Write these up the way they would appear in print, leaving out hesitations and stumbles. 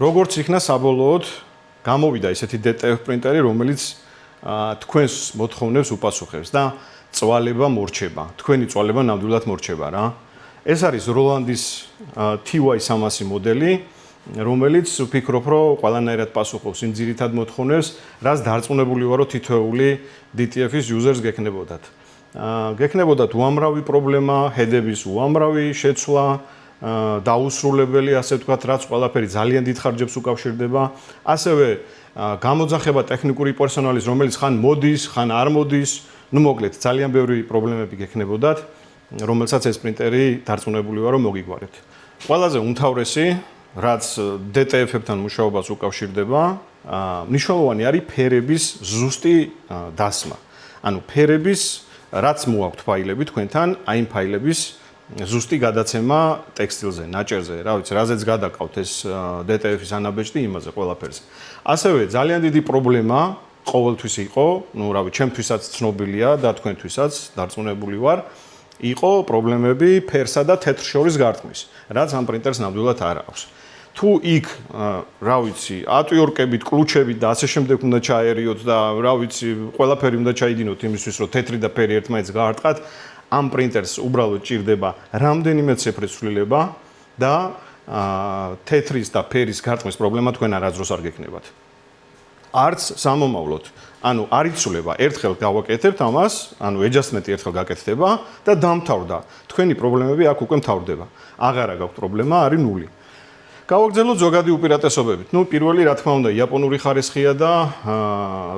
როგორც იქნა საბოლოოდ გამოვიდა ესეთი DTF პრინტერი, რომელიც თქვენს მოთხოვნებს უპასუხებს და წვალება მორჩება. თქვენი წვალება ნამდვილად მორჩება რა. ეს არის როლანდის TY300 მოდელი, რომელიც ვფიქრობ, რომ ყველანაირად პასუხობს იმ ძირითად მოთხოვნებს, რაც დარწმუნებული ვარო თითოეული DTF-ის users გექნებოდათ. გექნებოდათ უამრავი პრობლემა, ჰედების უამრავი შეცვლა, დაუსრულებელი, ასე ვთქვათ, რაც ყველაფერი ძალიან დიდ ხარჯებს უკავშირდება. ასევე გამოძახება ტექნიკური პერსონალის, რომელიც ხან მოდის, ხან არ მოდის, მოკლედ ძალიან ბევრი პრობლემები გექნებოდათ, რომელსაც ეს პრინტერი დარწმუნებული ვარო მოგიგვარებთ. ყველაზე უმთავრესი, რაც DTF-ებთან მუშაობას უკავშირდება, მნიშვნელოვანი არის ფერების ზუსტი დასმა. ანუ ფერების, რაც მოაქვთ ფაილები თქვენთან, აი იმ ფაილების ზუსტი გადაცემა ტექსტილზე, ნაჭერზე, რა ვიცი, რაზეც გადაკავთ ეს DTF-ის ანაბეჭდი იმაზე ყველაფერზე. ასევე ძალიან დიდი პრობლემა ყოველთვის იყო, რა ვიცი, ჩემთვისაც ცნობილია და თქვენთვისაც დარწმუნებული ვარ, იყო პრობლემები ფერსა და თეთრ შორის გარტყმის, რაც ამ პრინტერს ნამდვილად არ აქვს. თუ იქ, რა ვიცი, ატვიორკებით, კლუჩებით და ასე შემდეგ უნდა ჩაერიოთ და რა ვიცი, ყველაფერი უნდა ჩაიდინოთ იმისთვის, რომ თეთრი და ფერი ერთმანეთს გაარტყათ, ამ პრინტერს უბრალოდ ჭირდება რამდენიმე ციფრის ცვლილება და თეთრის და ფერის გარტყმის პრობლემა თქვენ არასდროს არ გექნებათ. არც სამომავლოდ. ანუ არ იცვლება, ერთხელ გავაკეთებთ ამას, ანუ adjustment-ი ერთხელ გაკეთდება და დამთავრდა. თქვენი პრობლემები აქ უკვე მთავრდება. აღარა გაქვთ პრობლემა, არის ნული. გავაგრძელოთ ზოგადი უპირატესობებით. პირველი, რა თქმა უნდა, იაპონური ხარისხია და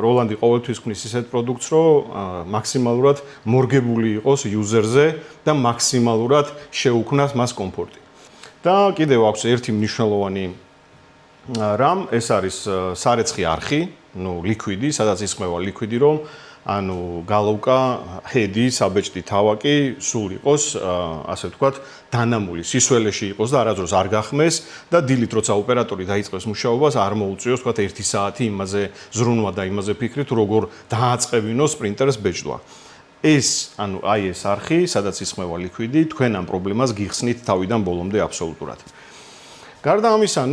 როლანდი ყოველთვის ქმნის ისეთ პროდუქტს, რომ მაქსიმალურად მორგებული იყოს user-ზე და მაქსიმალურად შეუქმნას მას კომფორტი. და კიდევ აქვს ერთი მნიშვნელოვანი რამ, ეს არის სარეცხი არხი, ლიკვიდი, სადაც ისხმევა ლიკვიდი, რომ გალოვკა, ჰედი, საბეჭდი თავა კი სულ იყოს, ასე ვთქვათ, დანამული, სისველეში იყოს და არასდროს არ გახმეს და დილით, როცა ოპერატორი დაიწყებს მუშაობას, არ მოუწიოს, ვთქვათ, 1 საათი იმაზე ზრუნვა და იმაზე ფიქრით, როგორ დააწყევინოს პრინტერს ბეჭდვა. ეს არხი, სადაც ისხმევა ლიკვიდი, თქვენ ამ პრობლემას გიხსნით თავიდან ბოლომდე აბსოლუტურად. გარდა ამისა,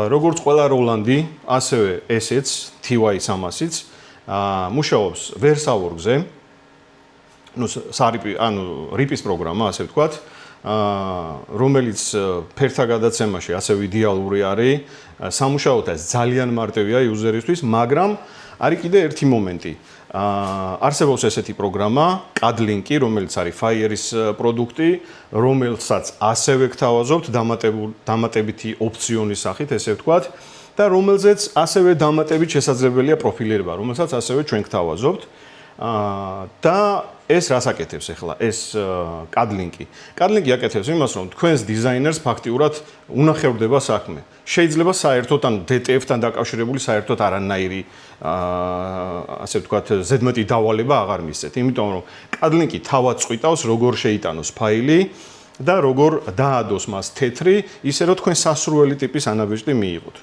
როგორც ყველა როლანდი, ასევე ესეც, TY300-იც მუშაობს VersaWorks-ზე, რიპის პროგრამა, ასე ვთქვათ, რომელიც ფერთა გადაცემაში ასევე იდეალური არის, სამუშაოთაც ძალიან მარტივია იუზერისთვის, მაგრამ არის კიდე ერთი მომენტი. არსებობს ესეთი პროგრამა, CAD-Link, რომელიც არის Fire-ის პროდუქტი, რომელსაც ასევე გთავაზობთ დამატებითი ოპციონის სახით, ესე ვთქვათ, და რომელზეც ასევე დამატებით შესაძლებელია პროფილირება, რომელსაც ასევე ჩვენ გთავაზობთ. და ეს რას აკეთებს ახლა? ეს CAD-Link-ი. CAD-Link-ი აკეთებს იმას, რომ თქვენს დიზაინერს ფაქტიურად უნახევრდება საქმე. შეიძლება საერთოდ DTF-თან დაკავშირებული საერთოდ არანაირი ასე ვთქვათ, ზედმეტი დავალება აღარ მისცეთ. იმიტომ რომ CAD-Link-ი თავად წყვიტავს, როგორ შეიტანოს ფაილი და როგორ დაადოს მას თეთრი, ისე რომ თქვენ სასურველი ტიპის ანაბეჭდი მიიღოთ.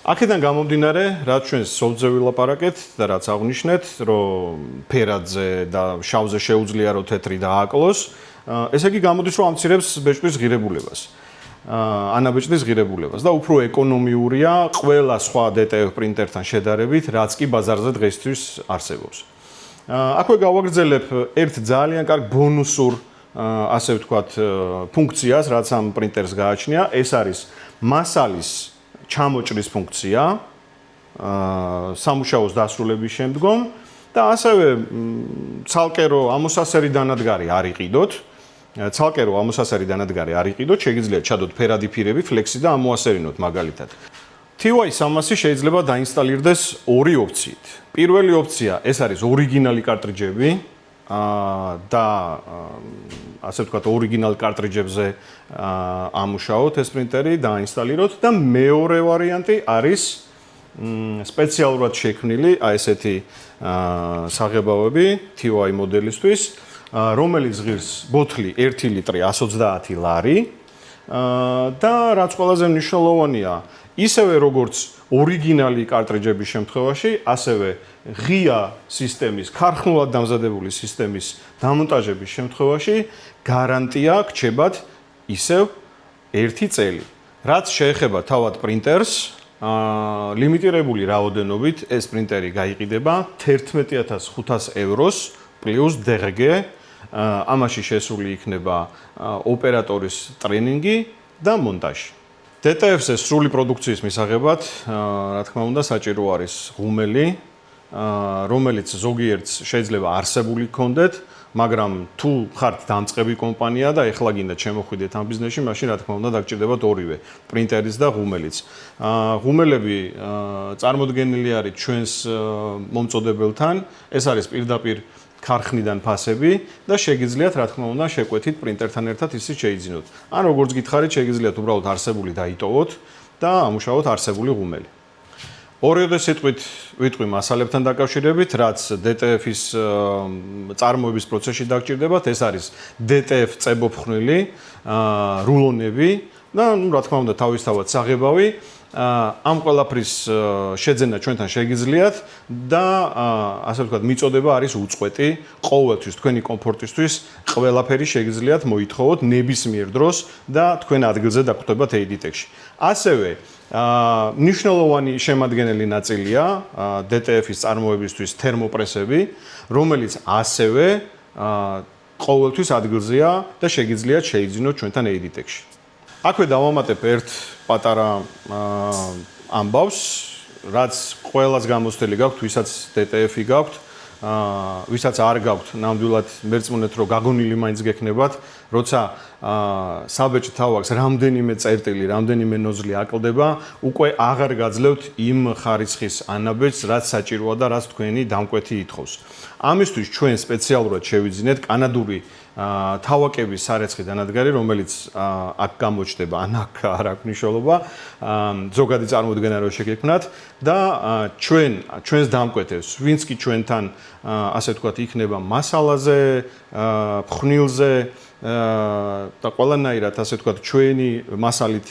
აქედან გამომდინარე, რაც ჩვენ soft-ზე ვილაპარაკეთ და რაც აღნიშნეთ, რომ ფერადზე და შავზე შეუძლია რომ თეთრი დააკლოს, ესე იგი გამოდის, რომ ამცირებს ბეჭდვის ღირებულებას. ანაბეჭდის ღირებულებას და უფრო ეკონომიურია ყველა სხვა DTF პრინტერთან შედარებით, რაც კი ბაზარზე დღესთვის არსებობს. აქვე გავაგრძელებ ერთ ძალიან კარგ ბონუსურ, ასე ვთქვათ, ფუნქციას, რაც ამ პრინტერს გააჩნია, ეს არის მასალის ჩამოჭრის ფუნქცია სამუშაოს დასრულების შემდგომ და ასევე ცალკერო ამოსასერი დანადგარი არ იყიდოთ. ცალკერო ამოსასერი დანადგარი არ იყიდოთ, შეგიძლიათ ჩადოთ ფერადი ფირები, ფლექსი და ამოასერინოთ მაგალითად. TY300 შეიძლება დაინსტალირდეს ორი ოპციით. პირველი ოპცია, ეს არის ორიგინალი კარტრიჯები და ასე ვთქვათ, ორიგინალ კარტრიჯებზე ამუშაოთ ეს პრინტერი, დაინსტალიროთ და მეორე ვარიანტი არის სპეციალურად შექმნილი ესეთი საღებავები TY მოდელისთვის, რომელიც ღირს ბოთლი 1 ლიტრი 130 ლარი და რაც ყველაზე მნიშვნელოვანია, ისევე როგორც ორიგინალი კარტრიჯების შემთხვევაში, ასევე ღია სისტემის, ქარხნულად დამზადებული სისტემის დამონტაჟების შემთხვევაში გარანტია გრჩებათ ისევ 1 წელი. რაც შეეხება თავად პრინტერს, ლიმიტირებული რაოდენობით ეს პრინტერი გაიყიდება 11500 ევროს პლუს DRG. ამაში შესული იქნება ოპერატორის ტრენინგი და მონტაჟი. DTF-ზე სრული პროდუქციის მისაღებად, რა თქმა უნდა, საჭირო არის ღუმელი, რომელიც ზოგიერთს შეიძლება არსებული გქონდეთ, მაგრამ თუ ხართ დამწყები კომპანია და ეხლა გინდა შემოხვიდეთ ამ ბიზნესში, მაშინ რა თქმა უნდა დაგჭირდებათ ორივე, პრინტერიც და ღუმელიც. ღუმელები წარმოდგენილი არის ჩვენს მომწოდებელთან, ეს არის პირდაპირ ქარხნიდან ფასები და შეგიძლიათ რა თქმა უნდა შეკვეთით პრინტერთან ერთად ისიც შეიძინოთ. ან როგორც გითხარით, შეგიძლიათ უბრალოდ არსებული დაიტოვოთ და ამუშავოთ არსებული ღუმელი. ორიოდე სიტყვით ვიტყვი მასალებთან დაკავშირებით, რაც DTF-ის წარმოების პროცესში დაგჭირდებათ, ეს არის DTF წებოფხვნილი, რულონები და რა თქმა უნდა თავისთავად საღებავი. ამ ყველაფრის შეძენა ჩვენთან შეგიძლიათ და ასე ვთქვათ, მიწოდება არის უწყვეტი ყოველთვის თქვენი კომფორტისთვის, ყველაფერი შეგიძლიათ მოითხოვოთ ნებისმიერ დროს და თქვენ ადგილზე დაგხვდებათ EDTech-ში. ასევე მნიშვნელოვანი შემადგენელი ნაწილია DTF-ის წარმოებისთვის თერმოპრესები, რომელიც ასევე ყოველთვის ადგილზეა და შეგიძლიათ შეიძინოთ ჩვენთან EDTech-ში. აქვე დავამატებ ერთ პატარა ამბავს, რაც ყველას გამოცდილი გაქვთ, ვისაც DTF-ი გაქვთ, ვისაც არ გაქვთ, ნამდვილად მერწმუნეთ, რომ გაგონილი მაინც გექნებათ, როცა საბეჭდ თავაკს რამდენიმე წერტილი, რამდენიმე ნოზლი აკლდება, უკვე აღარ გაძლევთ იმ ხარისხის ანაბეჭდს, რაც საჭიროა და რაც თქვენი დამკვეთი ითხოვს. ამისთვის ჩვენ სპეციალურად შევიძინეთ კანადური თავაკების სარეცხი დანადგარი, რომელიც აქ გამოჩნდება, ან აქ არ აქვს მნიშვნელობა, ზოგადი წარმოდგენა რო შეგექმნათ და ჩვენს დამკვეთებს, ვინც კი ჩვენთან ასე ვთქვათ, იქნება მასალაზე, ფხვნილზე და ყველანაირად ასე ვთქვათ, ჩვენი მასალით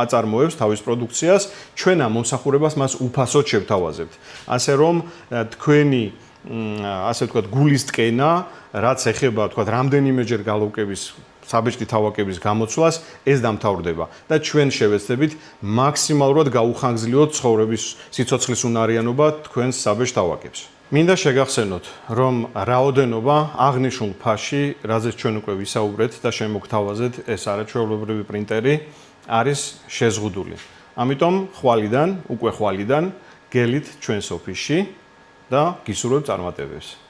აწარმოებს თავის პროდუქციას, ჩვენ ამ მომსახურებას მას უფასოდ შევთავაზებთ. ასე რომ თქვენი ასე ვთქვათ, გულის ტკენა, რაც ეხება ვთქვათ, რამდენიმეჯერ გალოკვების საბეჭდი თავაკების გამოცვლას, ეს დამთავრდება და ჩვენ შევეცდებით მაქსიმალურად გაუხანგრძლივოთ ცხოვრების სიცოცხლის უნარიანობა თქვენს საბეჭდ თავაკებს. მინდა შეგახსენოთ, რომ რაოდენობა აღნიშნულ ფასში, რაზეც ჩვენ უკვე ვისაუბრეთ და შემოგთავაზეთ, ეს არაჩვეულებრივი პრინტერი არის შეზღუდული. ამიტომ უკვე ხვალიდან გელით ჩვენს ოფისში და გისურვებთ წარმატებებს.